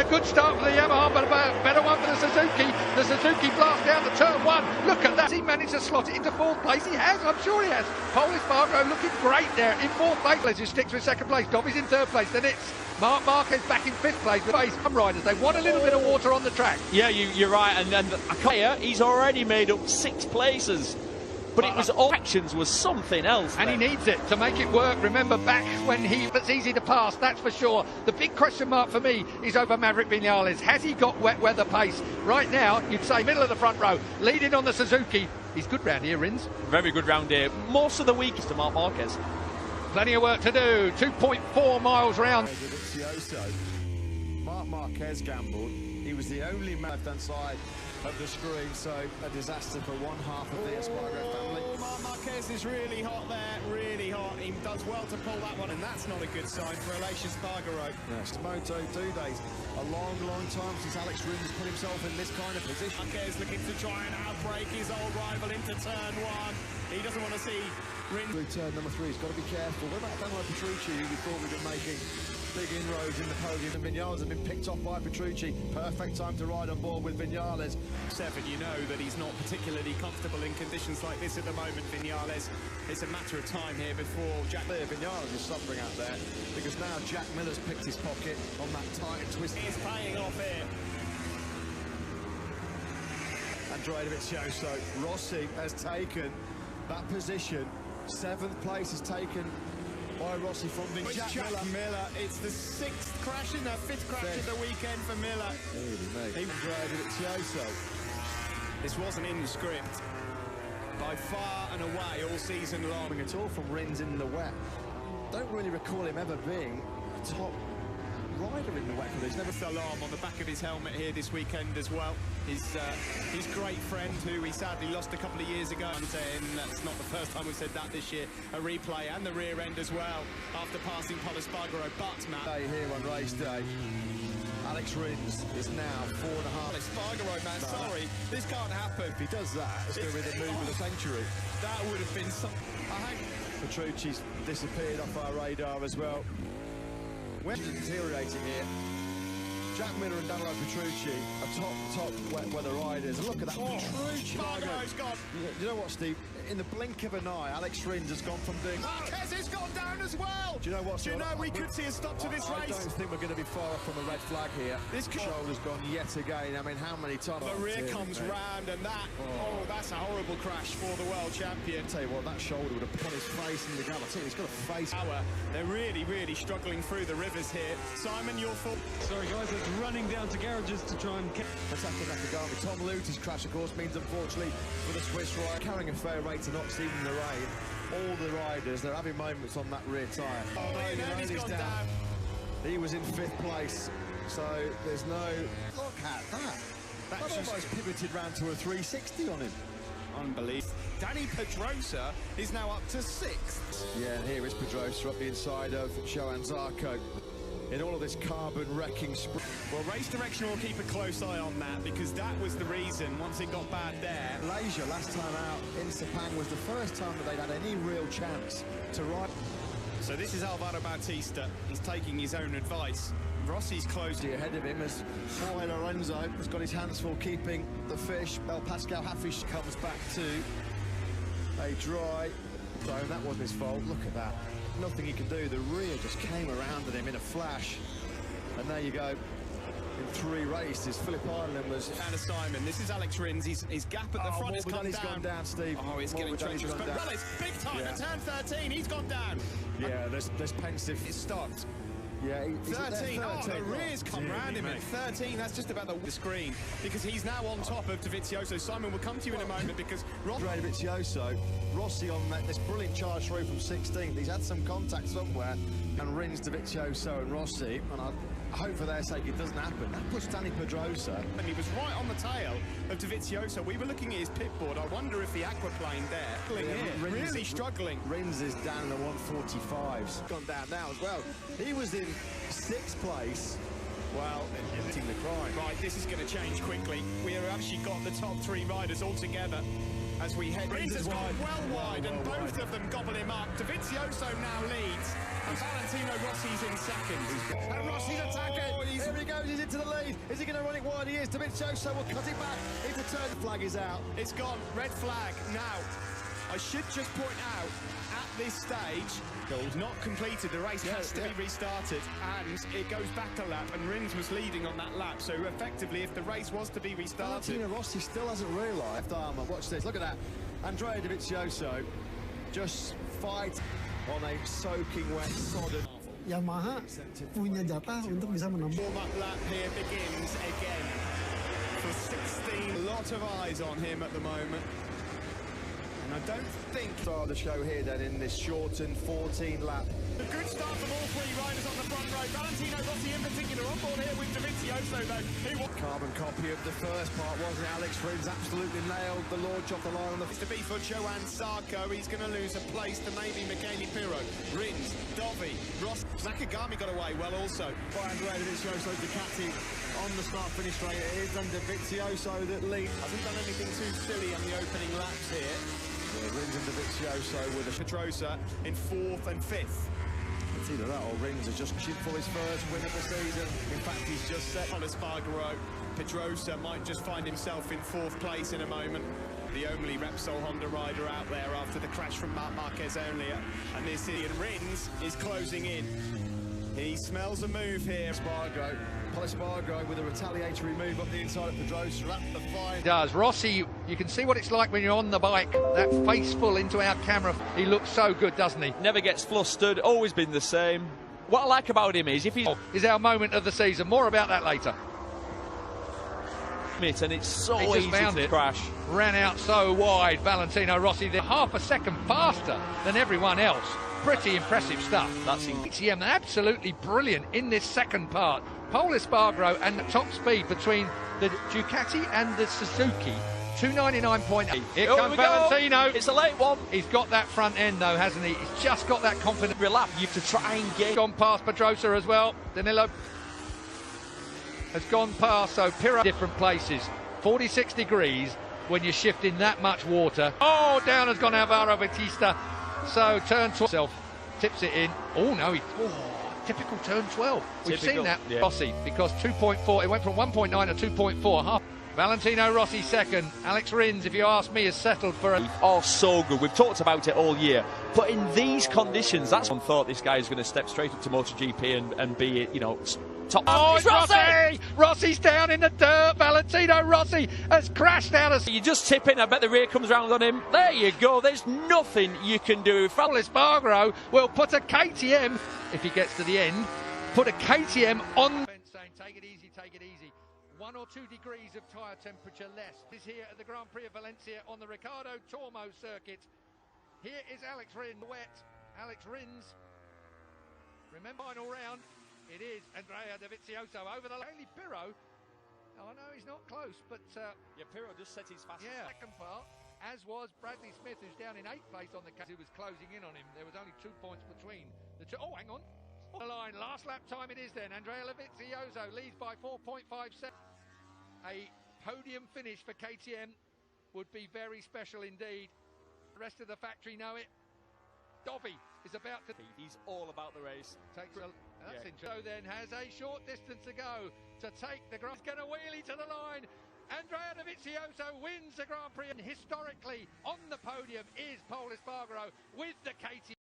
a good start for the Yamaha, but a better one for the Suzuki. The Suzuki blast down to turn one. Look at that. He managed to slot it into fourth place. He has, I'm sure he has. Pol Espargaro looking great there in fourth place. He sticks with second place. Dobby's in third place. Then it's Marc Marquez back in fifth place. Some riders, they want a little bit of water on the track. Yeah, you're right. And then he's already made up 6 places. But it was all actions was something else. And he needs it to make it work. Remember back when that's easy to pass, that's for sure. The big question mark for me is over Maverick Vinales. Has he got wet weather pace? Right now, you'd say middle of the front row, leading on the Suzuki. He's good round here, Rins. Very good round here. Most of the week is to Marc Marquez. Plenty of work to do. 2.4 miles round. Marc Marquez gambled. He was the only man left-hand side of the screen, so a disaster for one half of the Espargaro family. Marc Marquez is really hot there, really hot. He does well to pull that one, and that's not a good sign for Aleix Espargaro. Yes, Moto 2 days. A long, long time since Alex Rins put himself in this kind of position. Marquez looking to try and outbreak his old rival into turn one. He doesn't want to see Rins. Through turn number 3, he's got to be careful. What about Daniel Petrucci, who we thought we'd been making big inroads in the podium, and Vinales have been picked off by Petrucci. Perfect time to ride on board with Vinales. 7, you know that he's not particularly comfortable in conditions like this at the moment, Vinales. It's a matter of time here before Jack Vinales is suffering out there, because now Jack Miller's picked his pocket on that tight and twist. He's paying off here. Andrea Dovizioso, Rossi has taken that position. 7th place is taken by Rossi from Jack Miller. It's the 6th crash in the 5th crash of the weekend for Miller. Andrea Dovizioso. This wasn't in the script. By far and away all season long. It's all from Rins in the wet. Don't really recall him ever being a top rider in the wet. There's never Salam on the back of his helmet here this weekend as well. His great friend, who he sadly lost a couple of years ago. I'm saying that's not the first time we've said that this year. A replay and the rear end as well after passing Pol Espargaro. But Matt, day here on race day, Alex Rins is now 4.5. Espargaro, man, sorry, this can't happen. If he does that, it's going to be the move of the century. That would have been some. Petrucci's disappeared off our radar as well. We're deteriorating here. Jack Miller and Daniel Petrucci are top wet weather riders. And look at that, Petrucci. Espargaro's gone. You know what, Steve? In the blink of an eye, Alex Rins has gone from doing... Marquez has gone down as well! Do you know what? Do you know we could see a stop to this race? I don't think we're going to be far off from a red flag here. This shoulder's gone yet again. I mean, how many times? The rear comes round and that... Oh, that's a horrible crash for the world champion. I'll tell you what, that shoulder would have put his face in the ground. I tell you, he's got a face... They're really, really struggling through the rivers here. Simon, your fault. Sorry guys, it's running down to garages to try and... Masaki Nakagami. Tom Luty's crash, of course, means unfortunately for the Swiss rider, carrying a fair rate to not see in the rain. All the riders, they're having moments on that rear tyre. He's gone down. He was in 5th place, so there's no... Look at that. That almost pivoted round to a 360 on him. Unbelievable. Danny Pedrosa is now up to 6th. Yeah, and here is Pedrosa up the inside of Johann Zarco. In all of this carbon wrecking sprint. Well, Race Direction will keep a close eye on that, because that was the reason once it got bad there. Malaysia last time out in Sepang was the first time that they'd had any real chance to ride. So this is Alvaro Bautista. He's taking his own advice. Rossi's close ahead of him as Jorge Lorenzo has got his hands full keeping the fish. Pascal Hafish comes back to a dry zone. That wasn't his fault. Look at that. Nothing he can do. The rear just came around at him in a flash. And there you go. In 3 races, Phillip Island was... Anna Simon, this is Alex Rins. His gap at the front has come down. He's gone down, Steve. Oh, it's getting treacherous. But Rollis, big time at turn 13. He's gone down. Yeah, there's pensive. It stopped. Yeah, 13. Oh, the rear's come round him at 13. That's just about the screen, because he's now on top of Dovizioso. Simon, we'll come to you in a moment, because Dovizioso, Rossi on this brilliant charge through from 16th. He's had some contact somewhere, and Rins, Dovizioso and Rossi, and I hope for their sake it doesn't happen. That puts Danny Pedrosa. And he was right on the tail of Dovizioso. We were looking at his pit board. I wonder if the aquaplane there, really struggling. Rins is down in the 145s. Gone down now as well. He was in 6th place. Well, hitting the crime. Right, this is going to change quickly. We have actually got the top 3 riders all together as we head. Rins has gone well wide, and both of them gobble him up. Dovizioso now leads, and Valentino Rossi's in second. And Rossi's attacking. Here he goes, he's into the lead. Is he going to run it wide? He is. Dovizioso will cut it back into turn. The flag is out. It's gone. Red flag. Now, I should just point out, at this stage, it's not completed. The race has to be restarted, and it goes back a lap, and Rins was leading on that lap. So effectively, if the race was to be restarted... Valentino Rossi still hasn't realised. Left armour. Watch this. Look at that. Andrea Dovizioso just fight on a soaking wet sodden. Yamaha punya jatah untuk bisa menembus. Warm-up lap here begins again for 16. A lot of eyes on him at the moment. And I don't think... Start the show here then in this shortened 14 lap. A good start from all three riders on the front row. Valentino Rossi in particular on board here with Dovizioso though. He was Carbon copy of the first part, wasn't it? Alex Rins absolutely nailed the launch off the line on the... to be for Johan Sarko. He's going to lose a place to maybe Michele Pirro. Rins, Dovi, Ross, Nakagami got away well also. By Andrea Dovizioso, Ducati on the start-finish straight. It is then Dovizioso that leads. Hasn't done anything too silly on the opening laps here. Yeah, Rins and Dovizioso with a... Pedrosa in 4th and 5th. It's either that or Rins has just shit for his first win of the season. In fact, he's just set... Espargaro. Pedrosa might just find himself in 4th place in a moment. The only Repsol Honda rider out there after the crash from Marc Marquez earlier. And this Ian Rins is closing in. He smells a move here. Espargaro. Paul Espargaro with a retaliatory move up the inside of Pedrosa at the fine. He does. Rossi, you can see what it's like when you're on the bike. That face full into our camera. He looks so good, doesn't he? Never gets flustered, always been the same. What I like about him is if he's... Is our moment of the season. More about that later. And it's so He just easy found to it. crash. Ran out so wide, Valentino Rossi. They're half a second faster than everyone else. Pretty impressive stuff. That's KTM absolutely brilliant in this second part. Paul Espargaro and the top speed between the Ducati and the Suzuki. 299.8. Here comes Valentino. It's a late one. He's got that front end though, hasn't he? He's just got that confidence. Relap, you have to try and get... Gone past Pedrosa as well. Danilo has gone past, so Pirro different places. 46 degrees when you're shifting that much water. Oh, down has gone Alvaro Bautista. So turn 12, tips it in. Oh no, typical turn 12. We've seen that, yeah. Rossi, because 2.4, it went from 1.9 to 2.4. Half. Valentino Rossi second. Alex Rins, if you ask me, is settled for a... Oh, so good. We've talked about it all year. But in these conditions, that's one thought this guy is going to step straight up to MotoGP and be, you know, top. Oh, it's it's Rossi! Rossi's down in the dirt. Valentino Rossi has crashed out of... You just tip in, I bet the rear comes round on him. There you go. There's nothing you can do. Paul Espargaro will put a KTM, if he gets to the end, put a KTM on... Saying, take it easy, take it easy. 1 or 2 degrees of tyre temperature less. Is here at the Grand Prix of Valencia on the Ricardo Tormo circuit. Here is Alex Rins, wet. Alex Rins. Remember, final round. It is Andrea Dovizioso over the Michele Pirro. Oh, I know he's not close, but Yeah, Pirro just set his fastest. yeah. Second part, as was Bradley Smith, who's down in 8th place on the case, who was closing in on him. There was only 2 points between the two. Oh, hang on. The line, last lap time it is then. Andrea Dovizioso leads by 4.57. A podium finish for KTM would be very special indeed. The rest of the factory know it. Dovi is about to... He's all about the race. That's interesting. So then has a short distance to go to take the Grand Prix. Going to wheelie to the line. Andrea Dovizioso wins the Grand Prix, and historically on the podium is Paul Espargaro with the KTM.